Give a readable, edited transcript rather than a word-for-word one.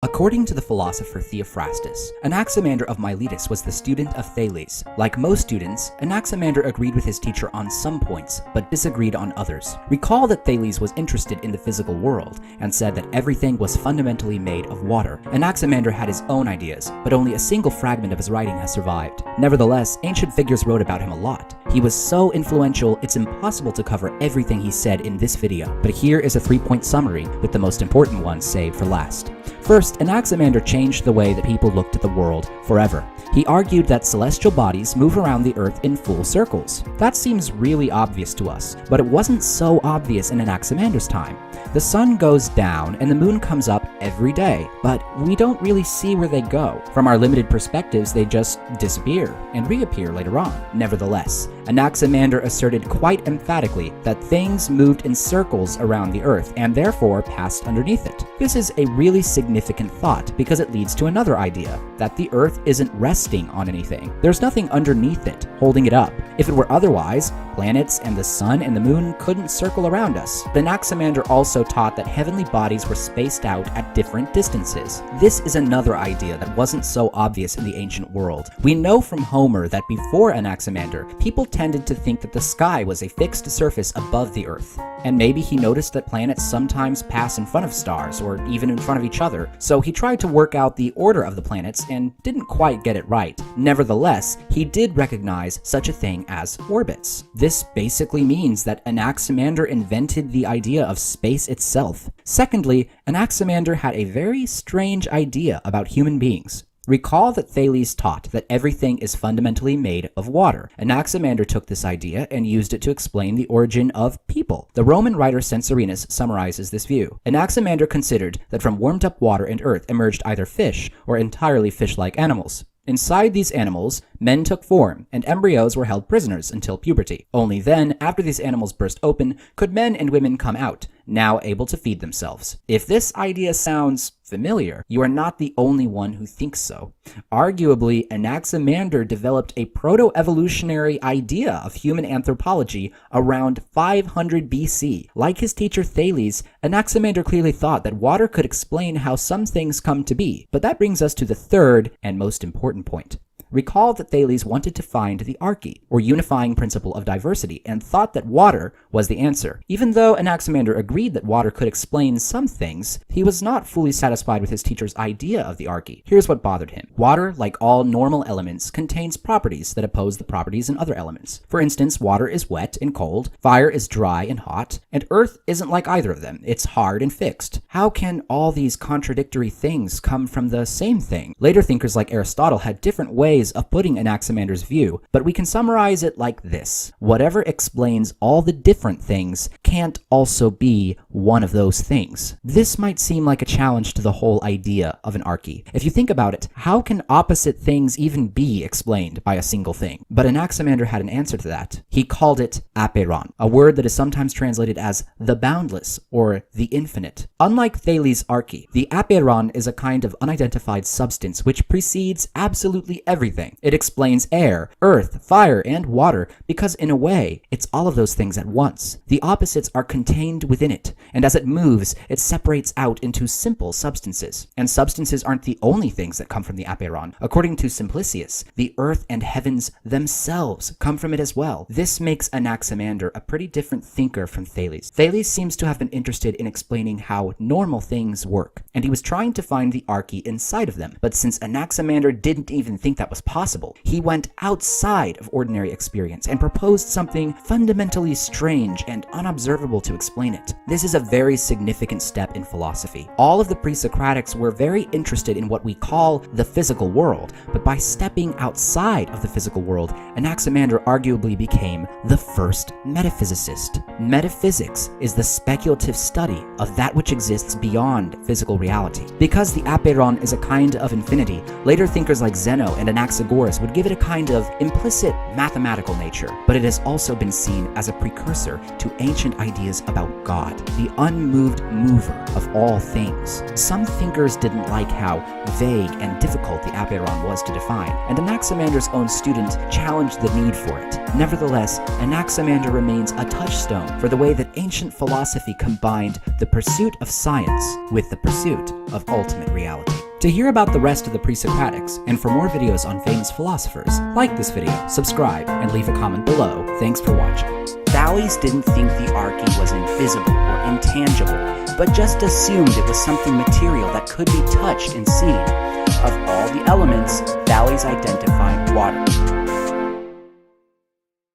According to the philosopher Theophrastus, Anaximander of Miletus was the student of Thales. Like most students, Anaximander agreed with his teacher on some points, but disagreed on others. Recall that Thales was interested in the physical world, and said that everything was fundamentally made of water. Anaximander had his own ideas, but only a single fragment of his writing has survived. Nevertheless, ancient figures wrote about him a lot. He was so influential, it's impossible to cover everything he said in this video, but here is a 3-point summary, with the most important ones saved for last. First, Anaximander changed the way that people looked at the world forever. He argued that celestial bodies move around the Earth in full circles. That seems really obvious to us, but it wasn't so obvious in Anaximander's time. The sun goes down and the moon comes up every day, but we don't really see where they go. From our limited perspectives, they just disappear and reappear later on. Nevertheless, Anaximander asserted quite emphatically that things moved in circles around the Earth and therefore passed underneath it. This is a really significant thought because it leads to another idea, that the Earth isn't resting on anything. There's nothing underneath it, holding it up. If it were otherwise, planets and the sun and the moon couldn't circle around us. Anaximander also taught that heavenly bodies were spaced out at different distances. This is another idea that wasn't so obvious in the ancient world. We know from Homer that before Anaximander, people tended to think that the sky was a fixed surface above the Earth. And maybe he noticed that planets sometimes pass in front of stars, or even in front of each other, so he tried to work out the order of the planets and didn't quite get it right. Nevertheless, he did recognize such a thing as orbits. This basically means that Anaximander invented the idea of space itself. Secondly, Anaximander had a very strange idea about human beings. Recall that Thales taught that everything is fundamentally made of water. Anaximander took this idea and used it to explain the origin of people. The Roman writer Censorinus summarizes this view. Anaximander considered that from warmed-up water and earth emerged either fish or entirely fish-like animals. Inside these animals, men took form, and embryos were held prisoners until puberty. Only then, after these animals burst open, could men and women come out, now able to feed themselves. If this idea sounds familiar, you are not the only one who thinks so. Arguably, Anaximander developed a proto-evolutionary idea of human anthropology around 500 BC. Like his teacher Thales, Anaximander clearly thought that water could explain how some things come to be. But that brings us to the third and most important point. Recall that Thales wanted to find the arche, or unifying principle of diversity, and thought that water was the answer. Even though Anaximander agreed that water could explain some things, he was not fully satisfied with his teacher's idea of the arche. Here's what bothered him. Water, like all normal elements, contains properties that oppose the properties in other elements. For instance, water is wet and cold, fire is dry and hot, and earth isn't like either of them. It's hard and fixed. How can all these contradictory things come from the same thing? Later thinkers like Aristotle had different ways of putting Anaximander's view, but we can summarize it like this. Whatever explains all the different things can't also be one of those things. This might seem like a challenge to the whole idea of an arche. If you think about it, how can opposite things even be explained by a single thing? But Anaximander had an answer to that. He called it apeiron, a word that is sometimes translated as the boundless or the infinite. Unlike Thales' arche, the apeiron is a kind of unidentified substance which precedes absolutely everything. It explains air, earth, fire, and water because in a way, it's all of those things at once. The opposites are contained within it, and as it moves, it separates out into simple substances. And substances aren't the only things that come from the apeiron. According to Simplicius, the earth and heavens themselves come from it as well. This makes Anaximander a pretty different thinker from Thales. Thales seems to have been interested in explaining how normal things work, and he was trying to find the arche inside of them. But since Anaximander didn't even think that was possible, he went outside of ordinary experience and proposed something fundamentally strange and unobservable to explain it. This is a very significant step in philosophy. All of the pre-Socratics were very interested in what we call the physical world, but by stepping outside of the physical world, Anaximander arguably became the first metaphysicist. Metaphysics is the speculative study of that which exists beyond physical reality. Because the apeiron is a kind of infinity, later thinkers like Zeno and Anaximander Anaxagoras would give it a kind of implicit mathematical nature, but it has also been seen as a precursor to ancient ideas about God, the unmoved mover of all things. Some thinkers didn't like how vague and difficult the apeiron was to define, and Anaximander's own student challenged the need for it. Nevertheless, Anaximander remains a touchstone for the way that ancient philosophy combined the pursuit of science with the pursuit of ultimate reality. To hear about the rest of the pre-Socratics, and for more videos on famous philosophers, like this video, subscribe, and leave a comment below. Thanks for watching. Thales didn't think the arche was invisible or intangible, but just assumed it was something material that could be touched and seen. Of all the elements, Thales identified water.